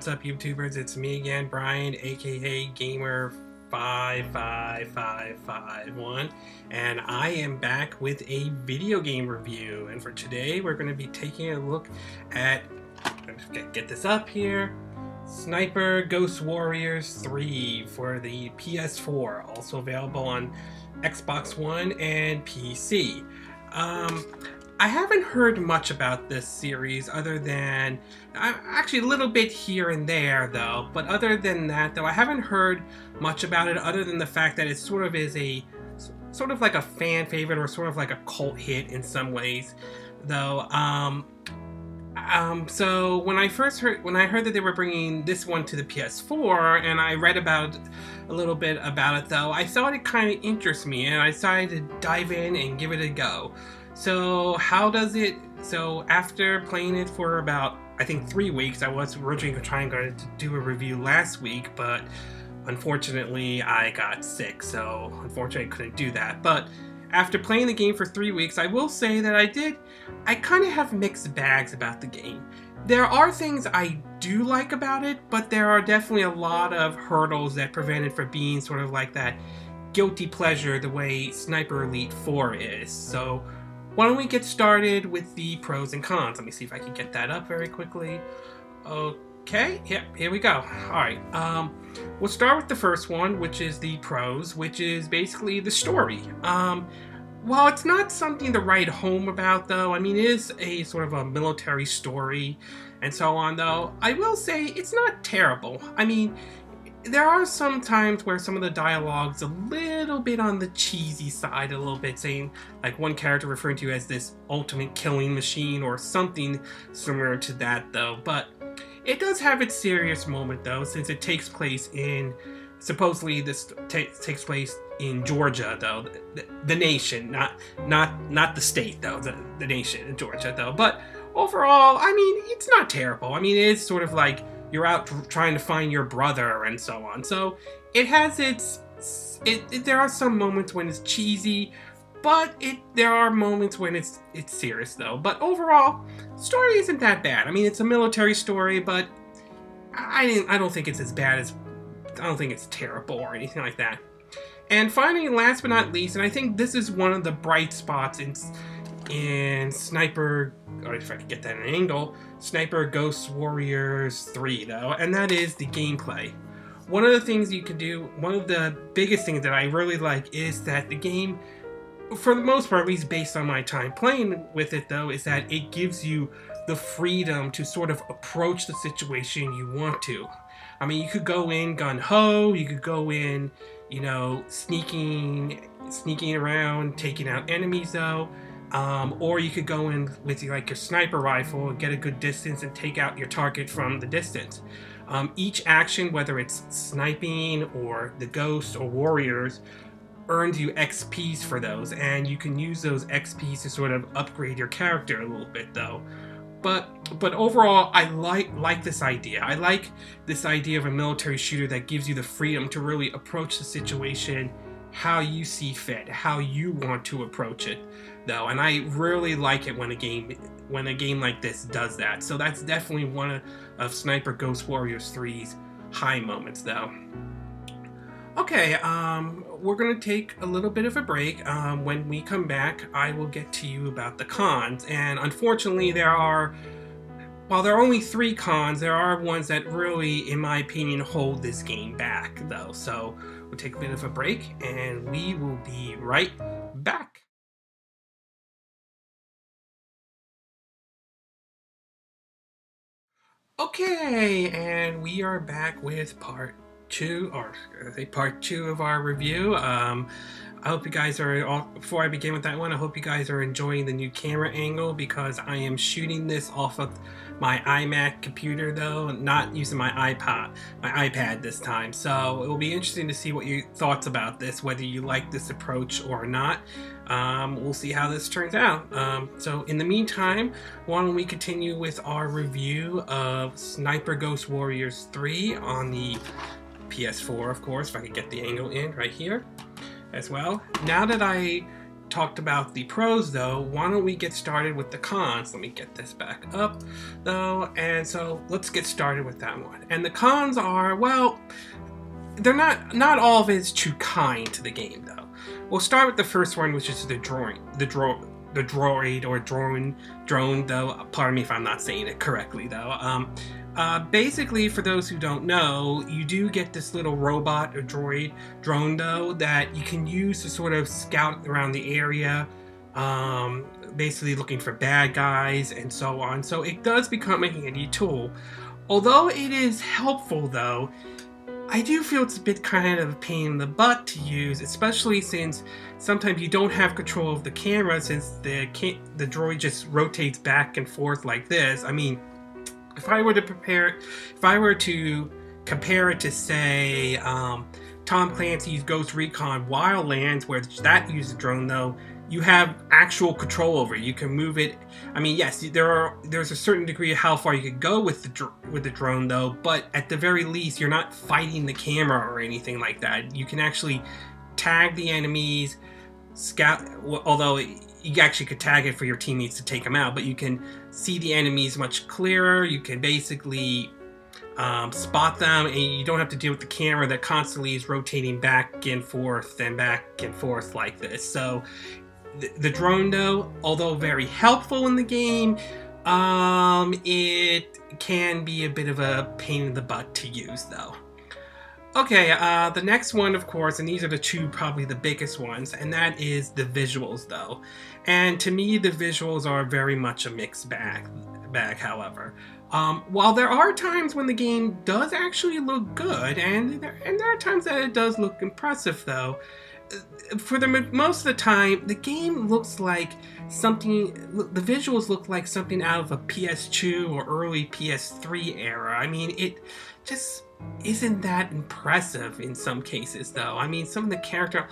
what's up, YouTubers? It's me again, Brian, aka Gamer55551, and I am back with a video game review. And for today, we're going to be taking a look at, let's get this up here, Sniper Ghost Warriors 3 for the PS4, also available on Xbox One and PC. I haven't heard much about this series other than, actually a little bit here and there though, but other than that though, I haven't heard much about it other than the fact that it sort of is sort of like a fan favorite or sort of like a cult hit in some ways though. So when I heard that they were bringing this one to the PS4 and I read about a little bit about it though, I thought it kind of interests me and I decided to dive in and give it a go. So how does it, so after playing it for about, I think 3 weeks, I was originally trying to do a review last week, but unfortunately I got sick, so unfortunately I couldn't do that. But after playing the game for 3 weeks, I will say that I kind of have mixed bags about the game. There are things I do like about it, but there are definitely a lot of hurdles that prevent it from being sort of like that guilty pleasure the way Sniper Elite 4 is. So why don't we get started with the pros and cons? Let me see if I can get that up very quickly. Okay, yep, here we go. Alright, we'll start with the first one, which is the pros, which is basically the story. While it's not something to write home about, though, I mean, it is a sort of a military story and so on, though, I will say it's not terrible. I mean, there are some times where some of the dialogue's a little bit on the cheesy side, a little bit, saying, like one character referring to you as this ultimate killing machine or something similar to that, though. But it does have its serious moment, though, since it takes place in, supposedly this takes place in Georgia, though, the nation, not the state, though, the nation in Georgia, though. But overall, I mean, it's not terrible. I mean, it is sort of like you're out trying to find your brother and so on. So it has there are some moments when it's cheesy, but there are moments when it's serious though. But overall, the story isn't that bad. I mean, it's a military story, but I don't think it's as bad as, I don't think it's terrible or anything like that. And finally, last but not least, and I think this is one of the bright spots in Sniper, or if I could get that in an angle, Sniper Ghost Warriors 3 though, and that is the gameplay. One of the things you can do, one of the biggest things that I really like is that the game, for the most part, at least based on my time playing with it though, is that it gives you the freedom to sort of approach the situation you want to. I mean, you could go in gun-ho, you could go in, you know, sneaking around, taking out enemies though. Or you could go in with like your sniper rifle and get a good distance and take out your target from the distance. Each action, whether it's sniping or the ghosts or warriors, earns you XPs for those, and you can use those XPs to sort of upgrade your character a little bit though. But overall, I like this idea. I like this idea of a military shooter that gives you the freedom to really approach the situation how you see fit, how you want to approach it though, and I really like it when a game like this does that. So that's definitely one of Sniper Ghost Warriors 3's high moments though. Okay, we're gonna take a little bit of a break. When we come back, I will get to you about the cons, and unfortunately while there are only 3 cons, there are ones that really, in my opinion, hold this game back though. So we'll take a bit of a break and we will be right back. Okay, and we are back with part 2, or part 2 of our review. I hope you guys are, before I begin with that one, I hope you guys are enjoying the new camera angle, because I am shooting this off of my iMac computer though, not using my iPad this time. So it will be interesting to see what your thoughts about this, whether you like this approach or not. We'll see how this turns out. So in the meantime, why don't we continue with our review of Sniper Ghost Warriors 3 on the PS4, of course, if I could get the angle in right here as well. Now that I talked about the pros though, why don't we get started with the cons? Let me get this back up though, and so let's get started with that one. And the cons are, well, they're not all of it is too kind to the game though. We'll start with the first one, which is the droid or drone though. Pardon me if I'm not saying it correctly though. Basically, for those who don't know, you do get this little robot or drone though that you can use to sort of scout around the area, basically looking for bad guys and so on. So it does become a handy tool. Although it is helpful though, I do feel it's a bit kind of a pain in the butt to use, especially since sometimes you don't have control of the camera, since the droid just rotates back and forth like this. I mean, if I were to compare it to, say, Tom Clancy's Ghost Recon Wildlands, where that uses a drone though, you have actual control over it. You can move it. I mean, yes, there's a certain degree of how far you could go with the drone though, but at the very least, you're not fighting the camera or anything like that. You can actually tag the enemies, scout. Although you actually could tag it for your teammates to take them out, but you can see the enemies much clearer. You can basically spot them, and you don't have to deal with the camera that constantly is rotating back and forth like this. So the drone though, although very helpful in the game, it can be a bit of a pain in the butt to use though. Okay, the next one, of course, and these are the two probably the biggest ones, and that is the visuals though. And to me, the visuals are very much a mixed bag however. While there are times when the game does actually look good, and there are times that it does look impressive though, for most of the time, the game looks like something, the visuals look like something out of a PS2 or early PS3 era. I mean, it just isn't that impressive in some cases though. I mean, some of the character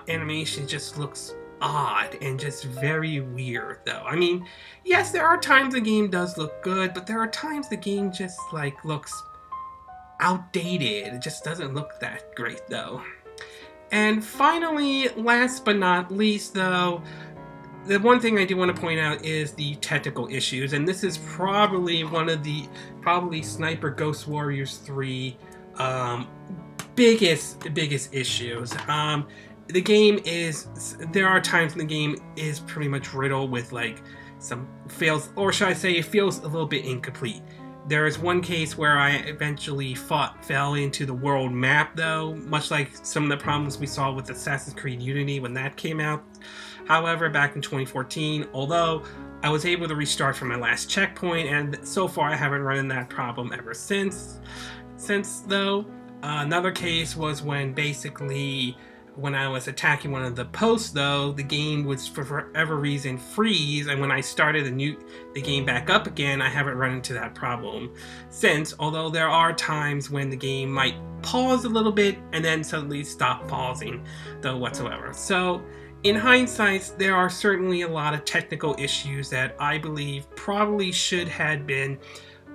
animation just looks odd and just very weird though. I mean, yes, there are times the game does look good, but there are times the game just like looks outdated. It just doesn't look that great though. And finally, last but not least though, the one thing I do want to point out is the technical issues, and this is probably one of the Sniper Ghost Warriors 3 biggest issues. The game is, there are times in the game is pretty much riddled with like some fails, or should I say it feels a little bit incomplete. There is one case where I eventually fell into the world map though, much like some of the problems we saw with Assassin's Creed Unity when that came out. However, back in 2014, although I was able to restart from my last checkpoint, and so far I haven't run into that problem ever since though. Another case was when basically when I was attacking one of the posts though, the game would for whatever reason freeze, and when I started the game back up again, I haven't run into that problem since, although there are times when the game might pause a little bit and then suddenly stop pausing though whatsoever. So in hindsight, there are certainly a lot of technical issues that I believe probably should have been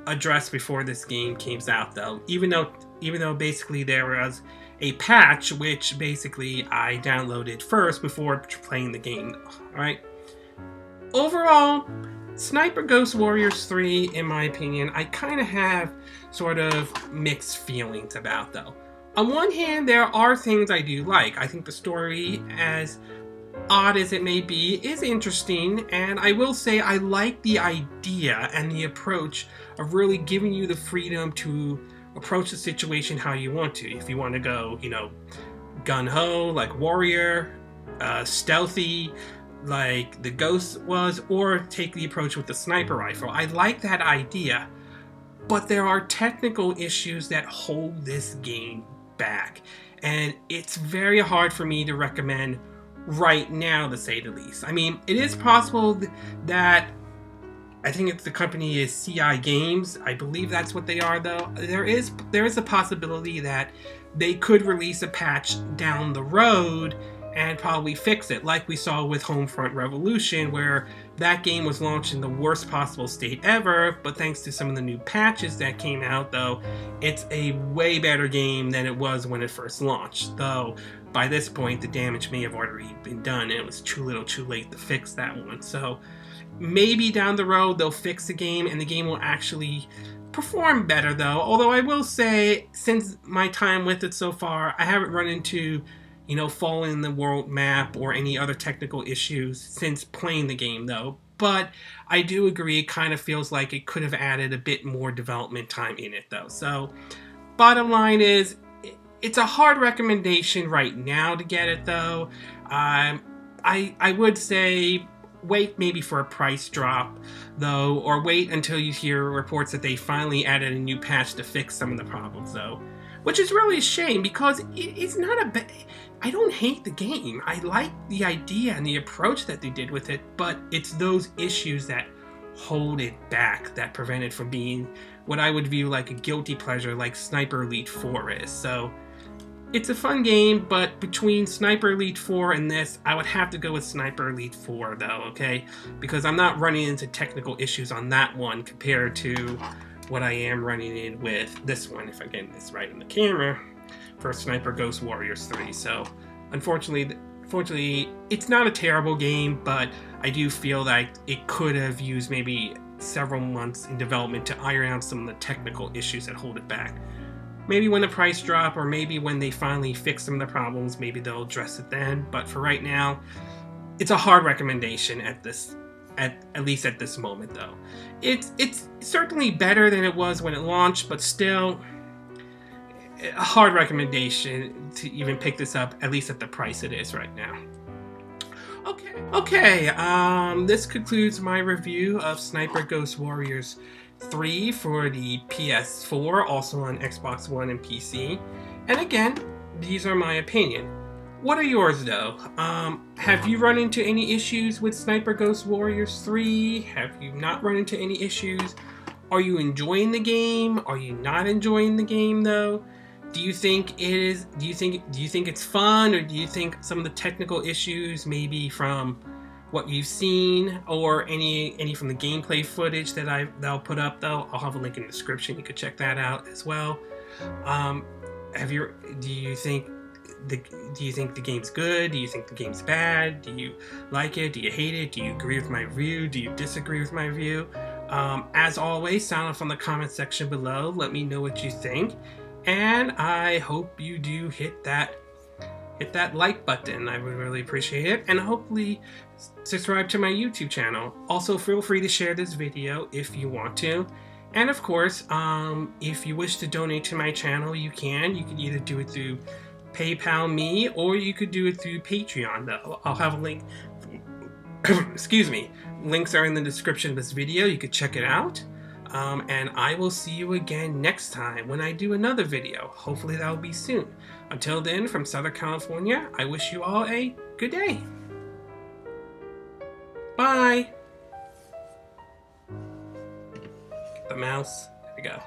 addressed before this game came out though, even though basically there was a patch which basically I downloaded first before playing the game. Alright. Overall, Sniper Ghost Warriors 3, in my opinion, I kind of have sort of mixed feelings about though. On one hand, there are things I do like. I think the story, as odd as it may be, is interesting, and I will say I like the idea and the approach of really giving you the freedom to approach the situation how you want to. If you want to go, gun-ho, like warrior, stealthy, like the Ghost was, or take the approach with the sniper rifle. I like that idea, but there are technical issues that hold this game back, and it's very hard for me to recommend right now, to say the least. I mean, it is possible that I think the company is CI Games. I believe that's what they are, though. There is a possibility that they could release a patch down the road and probably fix it, like we saw with Homefront Revolution, where that game was launched in the worst possible state ever, but thanks to some of the new patches that came out, though, it's a way better game than it was when it first launched, though. by this point the damage may have already been done and it was too little too late to fix that one. So maybe down the road they'll fix the game and the game will actually perform better though. Although I will say, since my time with it so far, I haven't run into, falling in the world map or any other technical issues since playing the game though. But I do agree, it kind of feels like it could have added a bit more development time in it though. So bottom line is, it's a hard recommendation right now to get it though. I would say wait maybe for a price drop though, or wait until you hear reports that they finally added a new patch to fix some of the problems though, which is really a shame because it's not a bad. I don't hate the game. I like the idea and the approach that they did with it, but it's those issues that hold it back, that prevent it from being what I would view like a guilty pleasure like Sniper Elite 4 is. So it's a fun game, but between Sniper Elite 4 and this, I would have to go with Sniper Elite 4 though, okay? Because I'm not running into technical issues on that one compared to what I am running in with this one, if I'm getting this right in the camera, for Sniper Ghost Warriors 3. So unfortunately, it's not a terrible game, but I do feel like it could have used maybe several months in development to iron out some of the technical issues that hold it back. Maybe when the price drop, or maybe when they finally fix some of the problems, maybe they'll address it then. But for right now, it's a hard recommendation at least at this moment though. It's certainly better than it was when it launched, but still a hard recommendation to even pick this up, at least at the price it is right now. Okay, this concludes my review of Sniper Ghost Warriors 3 for the PS4, also on Xbox One and PC. And again, these are my opinion. What are yours though? Have you run into any issues with Sniper Ghost Warriors 3? Have you not run into any issues? Are you enjoying the game? Are you not enjoying the game though? Do you think it's fun, or do you think some of the technical issues maybe from what you've seen, or any from the gameplay footage that I'll put up though? I'll have a link in the description. You could check that out as well. Do you think the game's good? Do you think the game's bad? Do you like it? Do you hate it? Do you agree with my review? Do you disagree with my review? As always, sound off on the comment section below. Let me know what you think. And I hope you do hit that like button. I would really appreciate it. And hopefully subscribe to my YouTube channel. Also, feel free to share this video if you want to. And of course, if you wish to donate to my channel, you can. You can either do it through PayPal me, or you could do it through Patreon. I'll have a link. Excuse me. Links are in the description of this video. You could check it out. And I will see you again next time when I do another video. Hopefully that will be soon. Until then, from Southern California, I wish you all a good day. Bye. Get the mouse. There we go.